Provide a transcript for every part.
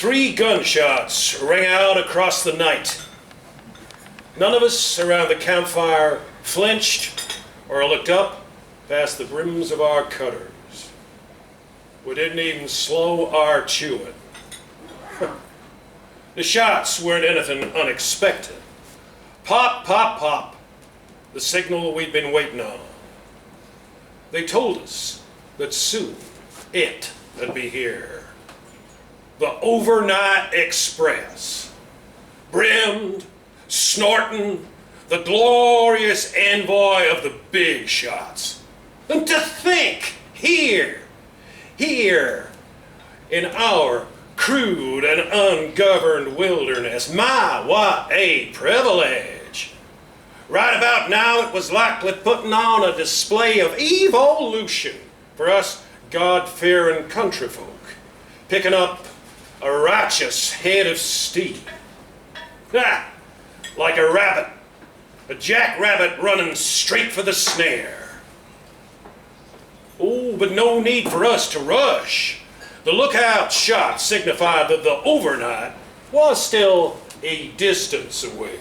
3 gunshots rang out across the night. None of us around the campfire flinched or looked up past the brims of our cutters. We didn't even slow our chewing. The shots weren't anything unexpected. Pop, pop, pop. The signal we'd been waiting on. They told us that soon it would be here. The overnight express. Brimmed, snorting, the glorious envoy of the big shots. And to think, here, in our crude and ungoverned wilderness, my, what a privilege. Right about now, it was likely putting on a display of evolution for us God-fearing country folk, picking up a righteous head of steam. Like a rabbit, a jackrabbit running straight for the snare. Oh, but no need for us to rush. The lookout shot signified that the overnight was still a distance away.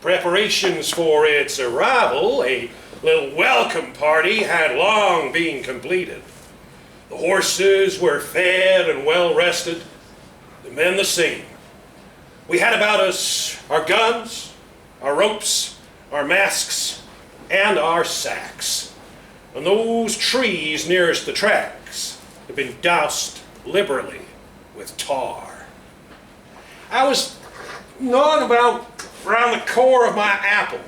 Preparations for its arrival, a little welcome party, had long been completed. The horses were fed and well rested, the men the same. We had about us our guns, our ropes, our masks, and our sacks. And those trees nearest the tracks had been doused liberally with tar. I was gnawing about around the core of my apple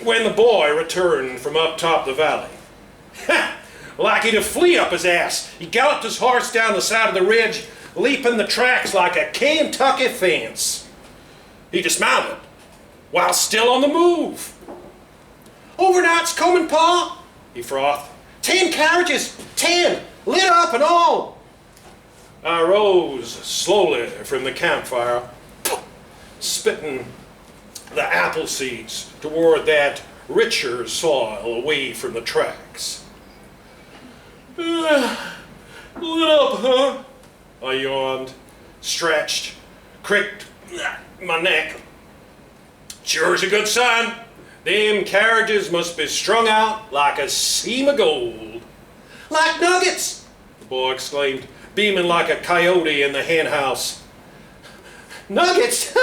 when the boy returned from up top the valley. Like he'd flee up his ass, he galloped his horse down the side of the ridge, leaping the tracks like a Kentucky fence. He dismounted while still on the move. "Overnight's coming, Pa," he frothed. 10 carriages, 10, lit up and all. I rose slowly from the campfire, spitting the apple seeds toward that richer soil away from the tracks. Lit up, huh? I yawned, stretched, cricked my neck. Sure's a good sign. Them carriages must be strung out like a seam of gold. "Like nuggets," the boy exclaimed, beaming like a coyote in the hen house. "Nuggets?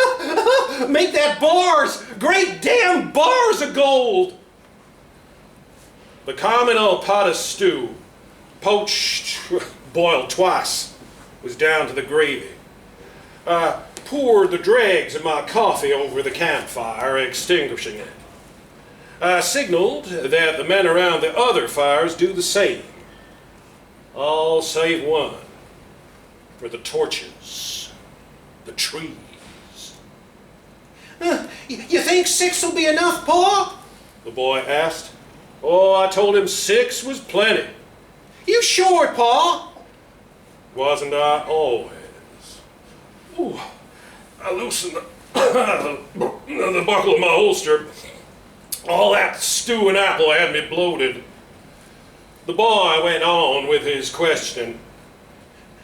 Make that bars, great damn bars of gold." The common old pot of stew, poached, boiled twice, was down to the gravy. I poured the dregs of my coffee over the campfire, extinguishing it. I signaled that the men around the other fires do the same. All save one, for the torches, the trees. You think 6 will be enough, Pa?" the boy asked. Oh, I told him 6 was plenty. "You sure, Pa?" Wasn't I always? Ooh, I loosened the buckle of my holster. All that stew and apple had me bloated. The boy went on with his questioning.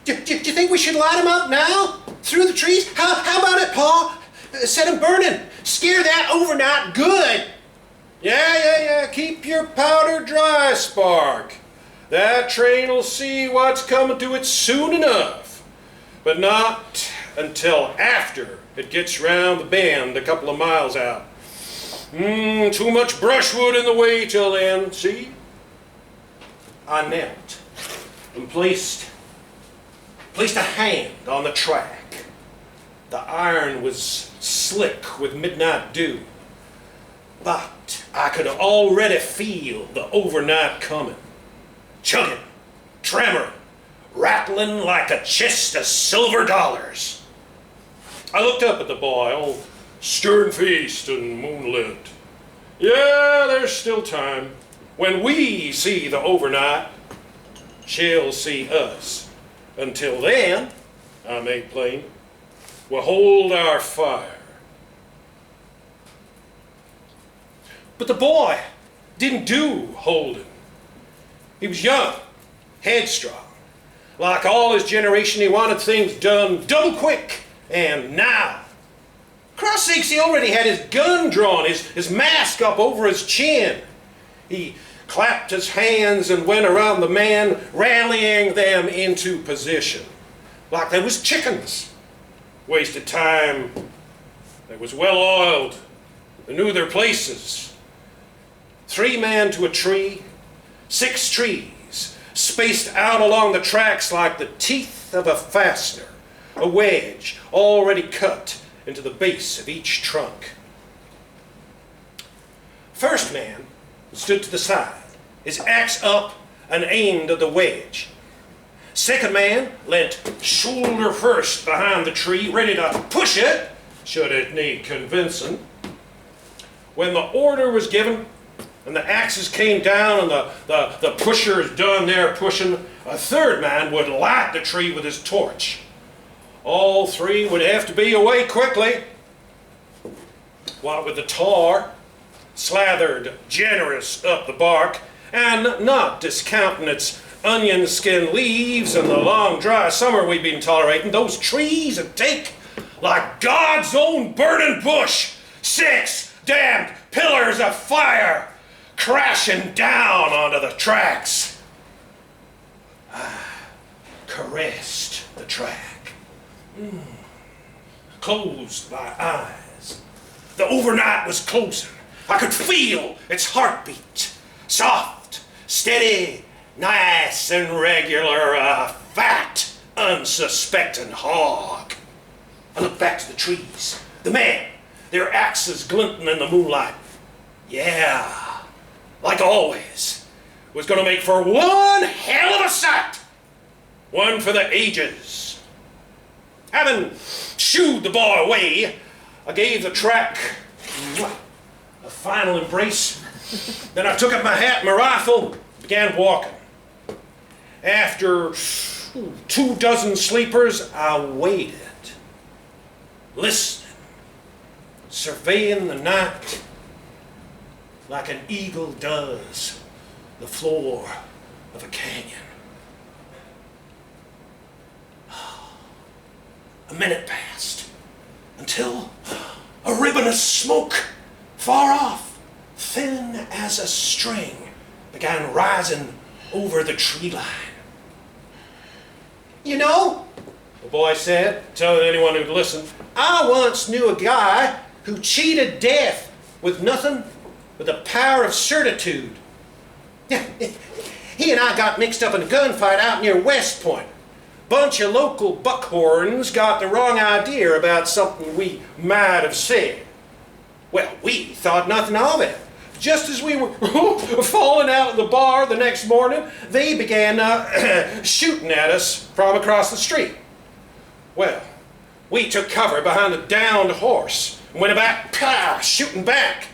Do you think we should light 'em up now? Through the trees? How about it, Pa? Set 'em burning. Scare that overnight good. Yeah. Keep your powder dry, Spark. That train'll see what's coming to it soon enough. But not until after it gets round the bend a couple of miles out. Too much brushwood in the way till then, see?" I knelt and placed a hand on the track. The iron was slick with midnight dew, but I could already feel the overnight coming. Chugging, tremoring, rattling like a chest of silver dollars. I looked up at the boy, all stern-faced and moonlit. Yeah, there's still time. When we see the overnight, she'll see us. Until then, I made plain, we'll hold our fire. But the boy didn't do holding. He was young, headstrong, Like all his generation, he wanted things done double quick and now. Cross sakes, he already had his gun drawn, his mask up over his chin. He clapped his hands and went around the men, rallying them into position. Like they was chickens. Wasted time. They was well oiled. They knew their places. 3 men to a tree, 6 trees, spaced out along the tracks like the teeth of a fastener, a wedge already cut into the base of each trunk. First man stood to the side, his axe up and aimed at the wedge. Second man leant shoulder first behind the tree, ready to push it, should it need convincing. When the order was given and the axes came down and the pushers done their pushing, a third man would light the tree with his torch. All 3 would have to be away quickly. What with the tar slathered generous up the bark, and not discounting its onion skin leaves and the long dry summer we've been tolerating, those trees would take, like God's own burning bush, 6 damned pillars of fire crashing down onto the tracks. I caressed the track, closed my eyes. The overnight was closing. I could feel its heartbeat, soft, steady, nice and regular, a fat, unsuspecting hog. I looked back to the trees, the men, their axes glinting in the moonlight. Yeah, like always, was going to make for one hell of a sight. One for the ages. Having shooed the boy away, I gave the track a final embrace. Then I took up my hat and my rifle and began walking. After 24 sleepers, I waited, listening, surveying the night like an eagle does the floor of a canyon. A minute passed until a ribbon of smoke far off, thin as a string, began rising over the tree line. You know, the boy said, telling anyone who'd listen, I once knew a guy who cheated death with nothing but the power of certitude. He and I got mixed up in a gunfight out near West Point. Bunch of local buckhorns got the wrong idea about something we might have said. Well, we thought nothing of it. Just as we were falling out of the bar the next morning, they began shooting at us from across the street. Well, we took cover behind a downed horse and went about shooting back.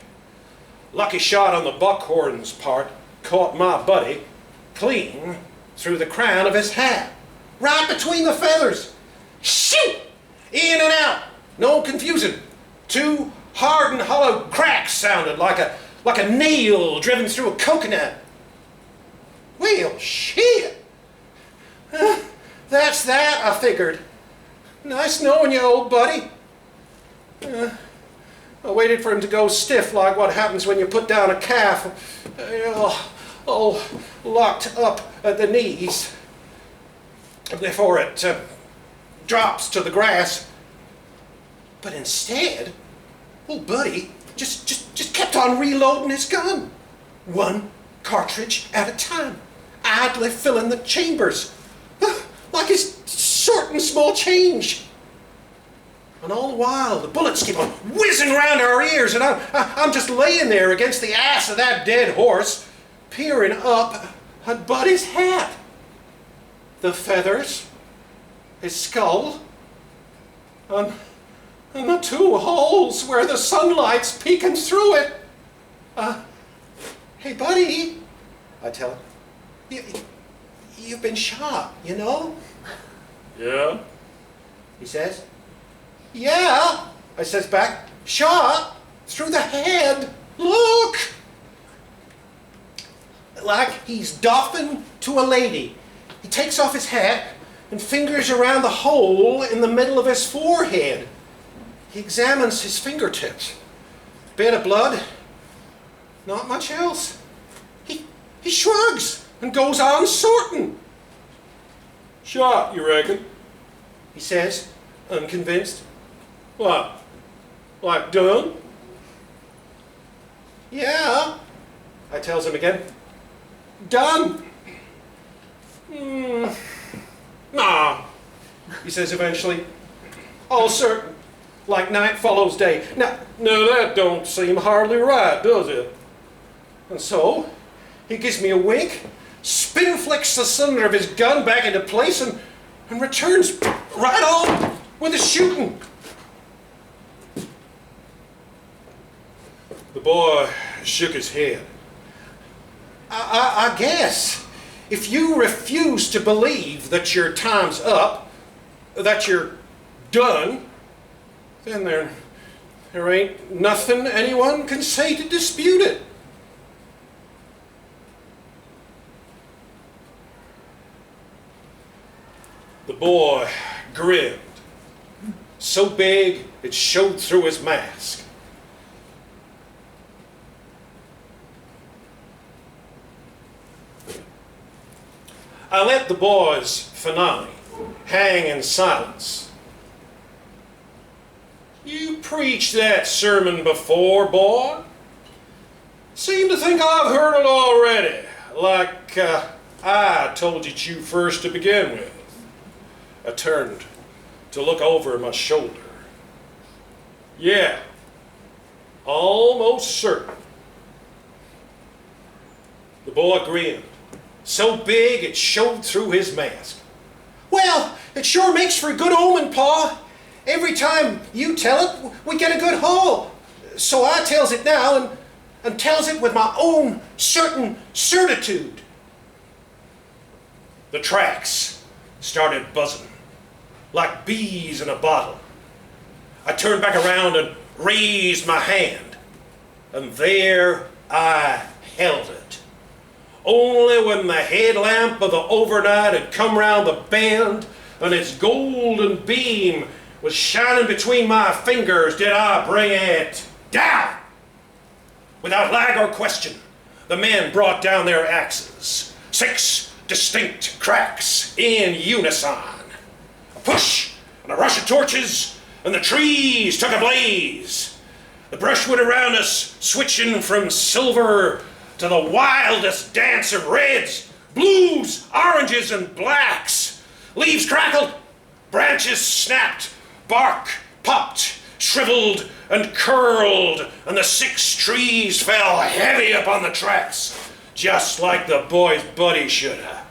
Lucky shot on the buckhorn's part caught my buddy clean through the crown of his hat, right between the feathers. Shoot! In and out, no confusion. 2 hard and hollow cracks sounded like a nail driven through a coconut. Well, shit. That's that, I figured. Nice knowing you, old buddy. I waited for him to go stiff like what happens when you put down a calf, all locked up at the knees, before it drops to the grass. But instead, old buddy just kept on reloading his gun, 1 cartridge at a time, idly filling the chambers, like he's sorting small change. And all the while, the bullets keep on whizzing around our ears, and I'm just laying there against the ass of that dead horse, peering up at Buddy's hat. The feathers, his skull, and the 2 holes where the sunlight's peeking through it. Hey, Buddy, I tell him, you've been shot, you know? Yeah? He says. Yeah, I says back, shot through the head. Look! Like he's doffing to a lady. He takes off his hat and fingers around the hole in the middle of his forehead. He examines his fingertips. Bit of blood, not much else. He shrugs and goes on sorting. Shot, you reckon? He says, unconvinced. What? Like done? Yeah, I tells him again. Done. Nah, he says eventually. All certain, like night follows day. Now, that don't seem hardly right, does it? and so, he gives me a wink, spin flicks the cylinder of his gun back into place, and returns right on with the shooting. The boy shook his head. I guess if you refuse to believe that your time's up, that you're done, then there ain't nothing anyone can say to dispute it. The boy grinned, So big it showed through his mask. I let the boy's finale hang in silence. You preached that sermon before, boy? Seem to think I've heard it already, like I told it you first to begin with. I turned to look over my shoulder. Yeah, almost certain. The boy grinned, so big it showed through his mask. Well, it sure makes for a good omen, Pa. Every time you tell it, we get a good haul. So I tells it now and tells it with my own certain certitude. The tracks started buzzing like bees in a bottle. I turned back around and raised my hand, and there I held it. Only when the headlamp of the overnight had come round the bend and its golden beam was shining between my fingers did I bring it down. Without lag or question, the men brought down their axes. 6 distinct cracks in unison. A push and a rush of torches, and the trees took ablaze. The brushwood around us switching from silver to the wildest dance of reds, blues, oranges, and blacks. Leaves crackled, branches snapped, bark popped, shriveled, and curled, and the 6 trees fell heavy upon the tracks, just like the boy's buddy should have.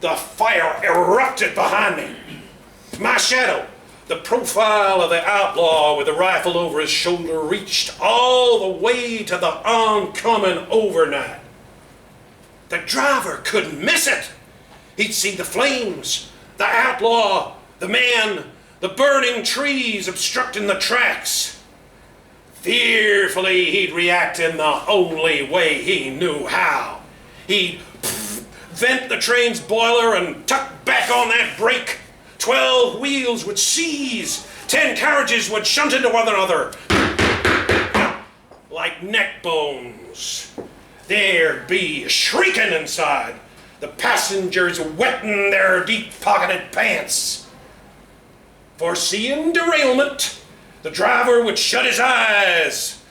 The fire erupted behind me. My shadow, the profile of the outlaw with the rifle over his shoulder, reached all the way to the oncoming overnight. The driver couldn't miss it. He'd see the flames, the outlaw, the man, the burning trees obstructing the tracks. Fearfully, he'd react in the only way he knew how. He'd vent the train's boiler and tuck back on that brake. 12 wheels would seize, 10 carriages would shunt into one another like neck bones. There'd be shrieking inside, the passengers wetting their deep-pocketed pants. Foreseeing derailment, the driver would shut his eyes,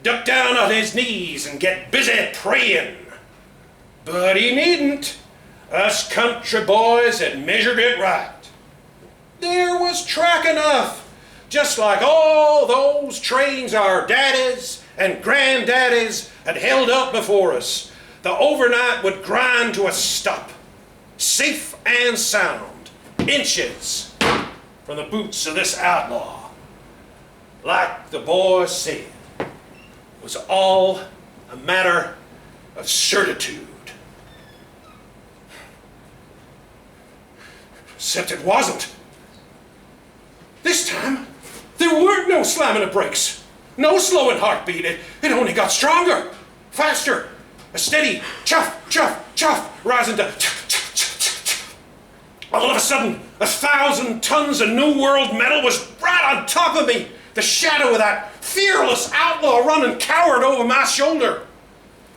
duck down on his knees, and get busy praying. But he needn't. Us country boys had measured it right. There was track enough, just like all those trains our daddies and granddaddies had held up before us. The overnight would grind to a stop, safe and sound, inches from the boots of this outlaw. Like the boy said, it was all a matter of certitude. Except it wasn't. This time, there weren't no slamming of brakes, no slowing heartbeat. It only got stronger, faster. A steady chuff, chuff, chuff, rising to chuff, chuff, chuff, chuff, chuff. All of a sudden, 1,000 tons of New World metal was right on top of me. The shadow of that fearless outlaw running coward over my shoulder.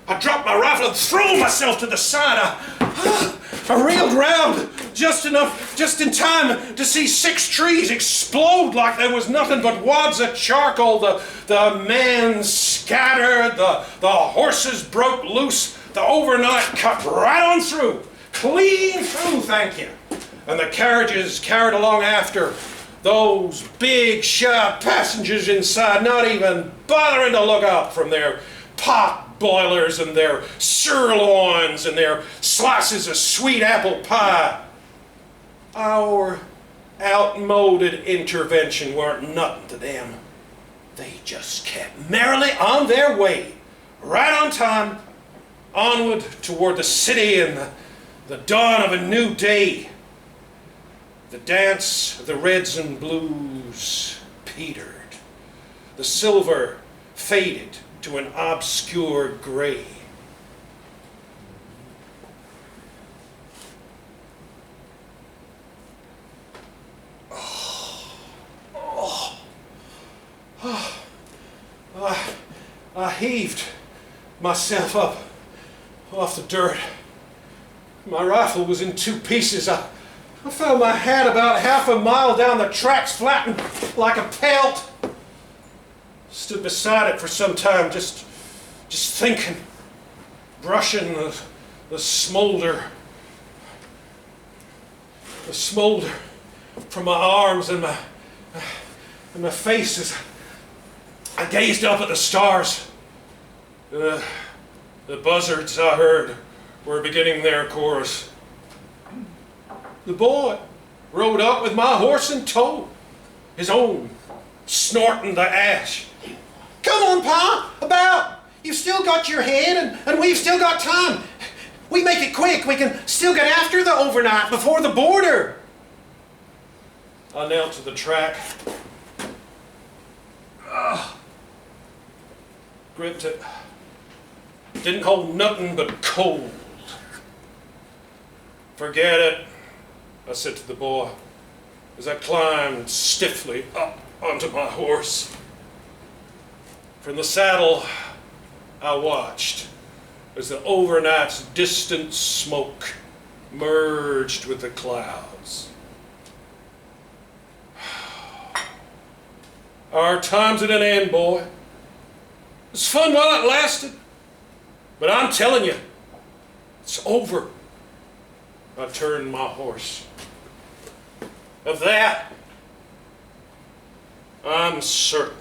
I dropped my rifle and threw myself to the side. I reeled round just in time to see 6 trees explode like there was nothing but wads of charcoal. The men scattered, the horses broke loose, the overnight cut right on through. Clean through, thank you. And the carriages carried along after. Those big, sharp passengers inside, not even bothering to look up from their pot boilers and their sirloins and their slices of sweet apple pie. Our outmoded intervention weren't nothing to them. They just kept merrily on their way, right on time, onward toward the city and the dawn of a new day. The dance of the reds and blues petered. The silver faded to an obscure gray. I heaved myself up off the dirt. My rifle was in 2 pieces. I found my hat about half a mile down the tracks, flattened like a pelt. Stood beside it for some time, just thinking, brushing the smolder from my arms and my face as I gazed up at the stars. The buzzards I heard were beginning their chorus. The boy rode up with my horse in tow, his own snorting the ash. Come on, Pa, about. You've still got your head and we've still got time. We make it quick. We can still get after the overnight before the border. I knelt to the track. Gripped it. Didn't hold nothing but cold. Forget it, I said to the boy as I climbed stiffly up onto my horse. From the saddle, I watched as the overnight's distant smoke merged with the clouds. Our time's at an end, boy. It was fun while it lasted, but I'm telling you, it's over. I turned my horse. Of that, I'm certain.